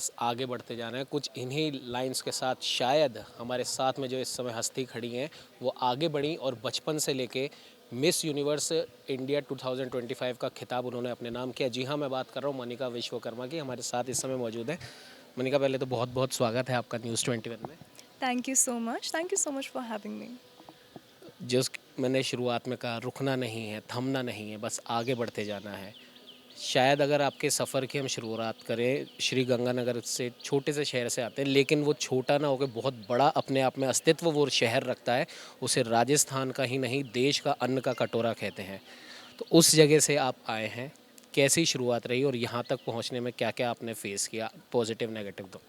बस आगे बढ़ते जाना है। कुछ इन्हीं लाइंस के साथ शायद हमारे साथ में जो इस समय हस्ती खड़ी हैं वो आगे बढ़ी और बचपन से लेके मिस यूनिवर्स इंडिया 2025 का खिताब उन्होंने अपने नाम किया। जी हाँ, मैं बात कर रहा हूँ मनिका विश्वकर्मा की, हमारे साथ इस समय मौजूद है। मनिका, पहले तो बहुत बहुत स्वागत है आपका न्यूज़ 21 में। Thank you so much. Thank you so much for having me. जिस मैंने शुरुआत में कहा, रुकना नहीं है, थमना नहीं है, बस आगे बढ़ते जाना है। शायद अगर आपके सफ़र की हम शुरुआत करें, श्री गंगानगर से, छोटे से शहर से आते हैं, लेकिन वो छोटा ना होकर बहुत बड़ा अपने आप में अस्तित्व वो शहर रखता है। उसे राजस्थान का ही नहीं, देश का अन्न का कटोरा कहते हैं। तो उस जगह से आप आए हैं, कैसी शुरुआत रही और यहाँ तक पहुँचने में क्या क्या आपने फेस किया, पॉजिटिव नेगेटिव दो।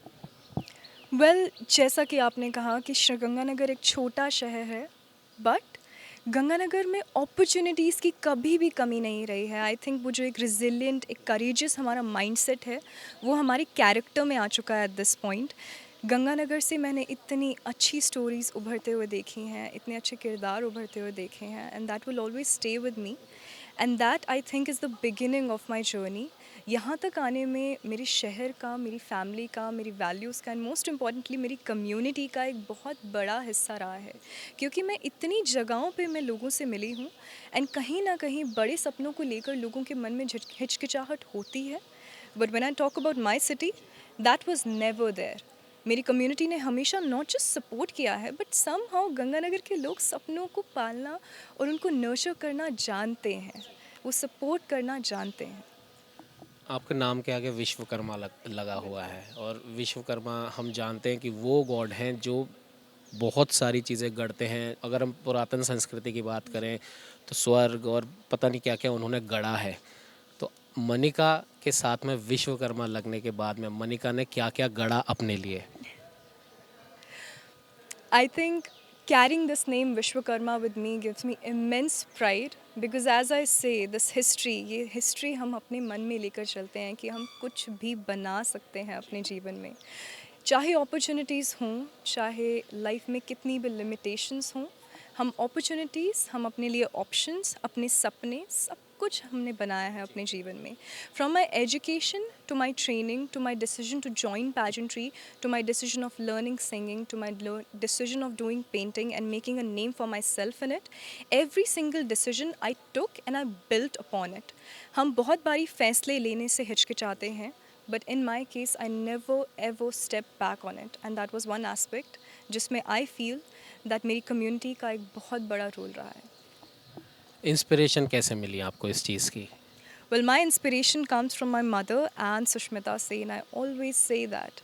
Well, जैसा कि आपने कहा कि श्रीगंगानगर एक छोटा शहर है, बट गंगानगर में अपॉर्चुनिटीज़ की कभी भी कमी नहीं रही है। आई थिंक वो जो एक रिजिलिएंट, एक करेजियस हमारा माइंडसेट है, वो हमारे कैरेक्टर में आ चुका है एट दिस पॉइंट। गंगानगर से मैंने इतनी अच्छी स्टोरीज़ उभरते हुए देखी हैं, इतने अच्छे किरदार उभरते हुए देखे हैं, and that will always stay with me. And that I think is the beginning of my journey. यहाँ तक आने में मेरे शहर का, मेरी फैमिली का, मेरी वैल्यूज़ का, एंड मोस्ट इम्पॉर्टेंटली मेरी कम्युनिटी का एक बहुत बड़ा हिस्सा रहा है। क्योंकि मैं इतनी जगहों पे मैं लोगों से मिली हूँ, एंड कहीं ना कहीं बड़े सपनों को लेकर लोगों के मन में हिचकिचाहट होती है। But when I talk about my city, that was never there. मेरी कम्युनिटी ने हमेशा नॉट जस्ट सपोर्ट किया है, बट सम हाउ गंगानगर के लोग सपनों को पालना और उनको नर्चर करना जानते हैं, वो सपोर्ट करना जानते हैं। आपके नाम के आगे विश्वकर्मा लगा हुआ है, और विश्वकर्मा हम जानते हैं कि वो गॉड हैं जो बहुत सारी चीज़ें गढ़ते हैं। अगर हम पुरातन संस्कृति की बात करें तो स्वर्ग और पता नहीं क्या क्या उन्होंने गढ़ा है। तो मनिका के साथ में विश्वकर्मा लगने के बाद में मनिका ने क्या क्या गढ़ा अपने लिए। I think carrying this name Vishwakarma with me gives me immense pride because as I say this history, ये history हम अपने मन में लेकर चलते हैं कि हम कुछ भी बना सकते हैं अपने जीवन में। चाहे opportunities हों, चाहे life में कितनी भी limitations हों, हम opportunities, हम अपने लिए options, अपने सपने, सब कुछ हमने बनाया है अपने जीवन में। From my education to my training to my decision to join pageantry to my decision of learning singing to my decision of doing painting and making a name for myself in it, every single decision I took and I built upon it. हम बहुत बारी फैसले लेने से हिचकिचाते हैं, but in my case I never ever step back on it, and that was one aspect जिसमें आई feel that मेरी कम्युनिटी का एक बहुत बड़ा रोल रहा है। इंस्पिरेशन कैसे मिली आपको इस चीज़ की। Well, my inspiration comes from my mother and Sushmita Sen. I always say that.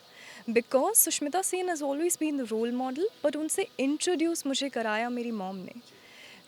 Because Sushmita Sen has always been the role model, but उनसे introduce मुझे कराया मेरी mom ने.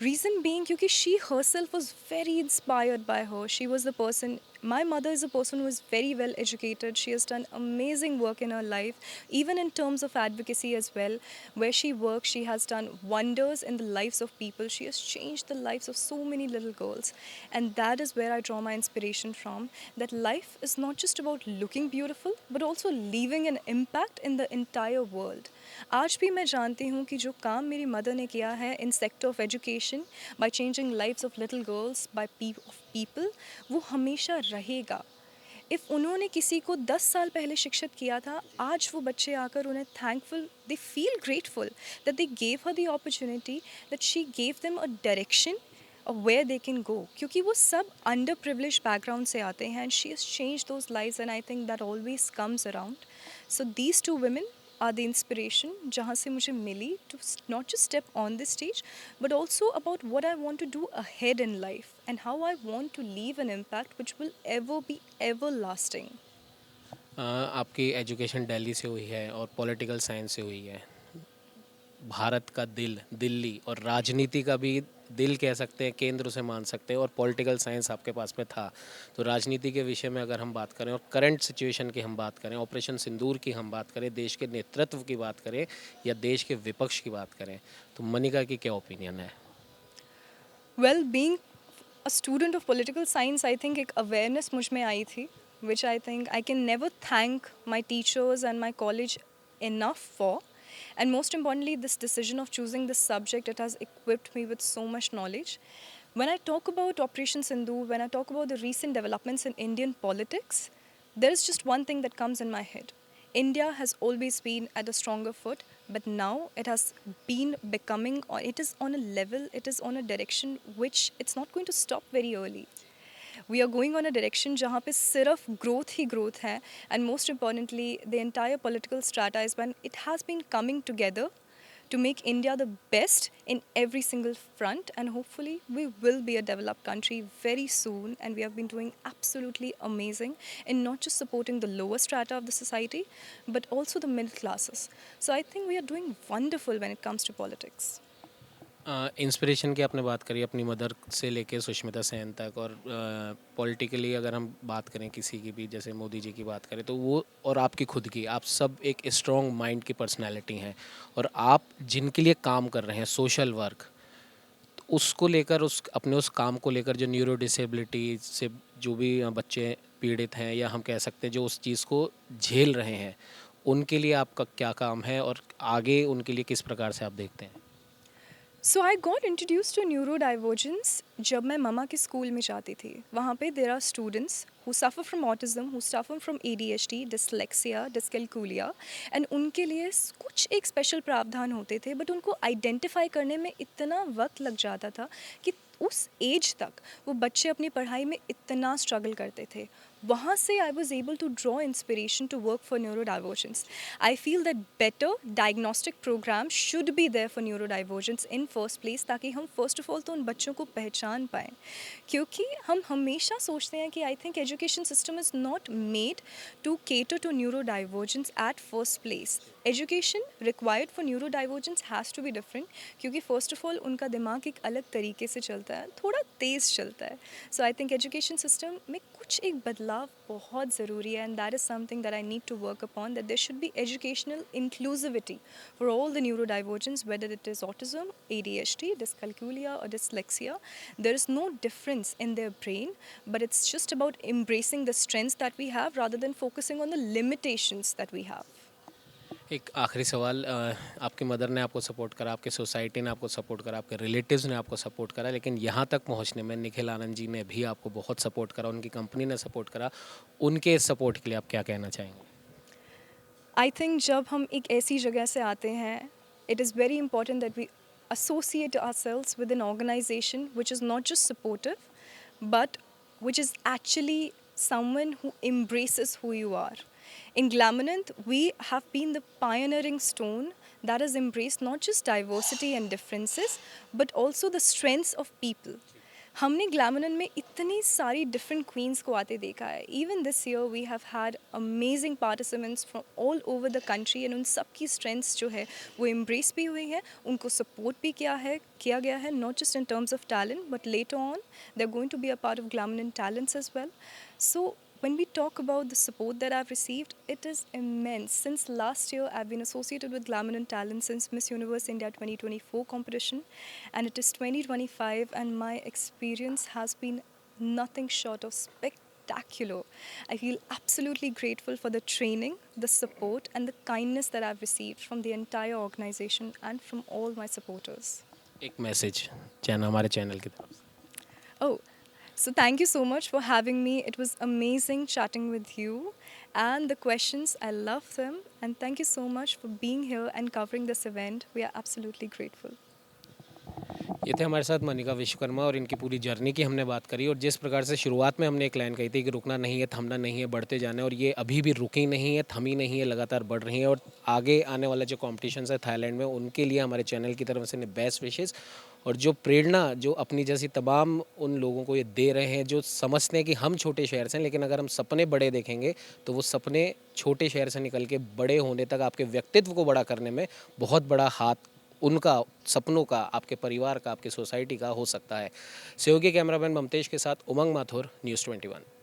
Reason being क्योंकि she herself was very inspired by her. She was the person, my mother is a person who is very well educated. She has done amazing work in her life, even in terms of advocacy as well. Where she works, she has done wonders in the lives of people. She has changed the lives of so many little girls. And that is where I draw my inspiration from, that life is not just about looking beautiful, but also leaving an impact in the entire world. आज भी मैं जानती हूँ कि जो काम मेरी mother ने किया है in sector of education, by changing lives of little girls, by people, वो हमेशा रहेगा। इफ़ उन्होंने किसी को 10 साल पहले शिक्षित किया था, आज वो बच्चे आकर उन्हें thankful, they feel grateful that they gave her the opportunity, that she gave them a direction of where they can go, क्योंकि वो सब अंडर प्रिविलेज बैकग्राउंड से आते हैं, and she has change those lives, and I think that always comes around. So these two women are the inspiration जहाँ से मुझे मिली to not just step on this stage, but also about what I want to do ahead in life and how I want to leave an impact which will ever be everlasting. आपकी education Delhi से हुई है और political science से हुई है। भारत का दिल दिल्ली, और राजनीति का भी दिल कह सकते हैं, केंद्र उसे मान सकते हैं, और पॉलिटिकल साइंस आपके पास में था। तो राजनीति के विषय में अगर हम बात करें और करंट सिचुएशन की हम बात करें, ऑपरेशन सिंदूर की हम बात करें, देश के नेतृत्व की बात करें या देश के विपक्ष की बात करें, तो मनिका की क्या ओपिनियन है। Well, being a student of political science, I think एक awareness मुझ में आई थी, which I think I can never thank my teachers and my college enough for. And most importantly, this decision of choosing this subject, it has equipped me with so much knowledge. When I talk about Operation Sindhu, when I talk about the recent developments in Indian politics, there is just one thing that comes in my head. India has always been at a stronger foot, but now it has been becoming, or it is on a level, it is on a direction which it's not going to stop very early. We are going on a direction जहाँ पे सिर्फ growth ही growth है, and most importantly the entire political strata is when it has been coming together to make India the best in every single front, and hopefully we will be a developed country very soon, and we have been doing absolutely amazing in not just supporting the lower strata of the society but also the middle classes. So I think we are doing wonderful when it comes to politics. Inspiration की आपने बात करी अपनी mother से लेके सुष्मिता सेन तक, और politically अगर हम बात करें किसी की भी, जैसे मोदी जी की बात करें, तो वो और आपकी खुद की, आप सब एक स्ट्रॉन्ग माइंड की पर्सनालिटी हैं, और आप जिनके लिए काम कर रहे हैं सोशल वर्क, तो उसको लेकर उस काम को लेकर जो न्यूरो डिसेबिलिटी से जो भी बच्चे पीड़ित हैं, या हम कह सकते हैं जो उस चीज़ को झेल रहे हैं, उनके लिए आपका क्या काम है और आगे उनके लिए किस प्रकार से आप देखते हैं? So I got introduced to neurodivergence जब मैं ममा के स्कूल में जाती थी. वहाँ पे there are students who suffer from autism, who suffer from ADHD, dyslexia, dyscalculia, and उनके लिए कुछ एक स्पेशल प्रावधान होते थे, बट उनको आइडेंटिफाई करने में इतना वक्त लग जाता था कि उस एज तक वो बच्चे अपनी पढ़ाई में इतना स्ट्रगल करते थे. वहाँ से I was able to draw inspiration to work for neurodivergence. I feel that better diagnostic program should be there for neurodivergence in first place, ताकि हम फर्स्ट ऑफ ऑल तो उन बच्चों को पहचान पाएँ. क्योंकि हम हमेशा सोचते हैं कि I think education system is not made to cater to neurodivergence at first place. Education required for neurodivergence has to be different, क्योंकि फर्स्ट ऑफ ऑल उनका दिमाग एक अलग तरीके से चलता है, थोड़ा तेज़ चलता है. So I think education system में कुछ एक बदलाव बहुत ज़रूरी है, and that is something that I need to work upon, that there should be educational inclusivity for all the neurodivergence, whether it is autism, ADHD, dyscalculia or dyslexia. There is no difference in their brain, but it's just about embracing the strengths that we have rather than focusing on the limitations that we have. एक आखिरी सवाल, आपकी mother ने आपको support करा, आपके society ने आपको सपोर्ट करा, आपके रिलेटिव्स ने आपको सपोर्ट करा, लेकिन यहाँ तक पहुँचने में निखिल आनंद जी ने भी आपको बहुत सपोर्ट करा, उनकी कंपनी ने सपोर्ट करा. उनके सपोर्ट के लिए आप क्या कहना चाहेंगे? आई थिंक जब हम एक ऐसी जगह से आते हैं, it is very important that we associate ourselves with an organization which is not just supportive, but which is actually someone who embraces who you are. In Glaminant, we have been the pioneering stone that has embraced not just diversity and differences, but also the strengths of people. हमने ग्लैमरन में इतनी सारी different queen's को आते देखा है. Even this year we have had amazing participants from all over the country, and उन सब की स्ट्रेंथ्स जो है वो एम्ब्रेस भी हुई है, उनको सपोर्ट भी किया गया है, not just in terms of talent, but later on they are going to be a part of glamorous talents as well. So when we talk about the support that I've received, it is immense. Since last year, I've been associated with Glaminant Talent since Miss Universe India 2024 competition, and it is 2025, and my experience has been nothing short of spectacular. I feel absolutely grateful for the training, the support, and the kindness that I've received from the entire organization and from all my supporters. एक message हमारे channel की तरफ से. Oh, so thank you so much for having me. It was amazing chatting with you. And the questions, I love them. And thank you so much for being here and covering this event. We are absolutely grateful. ये थे हमारे साथ मनिका विश्वकर्मा, और इनकी पूरी journey की हमने बात करी, और जिस प्रकार से शुरुआत में हमने एक लाइन कही थी कि रुकना नहीं है, थमना नहीं है, बढ़ते जाना है, और ये अभी भी रुकी नहीं है, थमी नहीं है, लगातार बढ़ रही है. और आगे आने वाला जो कॉम्पिटिशन है थाईलैंड में, उनके लिए हमारे चैनल की तरफ से बेस्ट विशेज़, और जो प्रेरणा जो अपनी जैसी तमाम उन लोगों को ये दे रहे हैं जो समझते हैं कि हम छोटे शहर से हैं, लेकिन अगर हम सपने बड़े देखेंगे तो वो सपने छोटे शहर से निकल के बड़े होने तक आपके व्यक्तित्व को बड़ा करने में बहुत बड़ा हाथ उनका, सपनों का, आपके परिवार का, आपके सोसाइटी का हो सकता है. सहयोगी कैमरामैन ममतेश के साथ उमंग माथुर, न्यूज़ 21.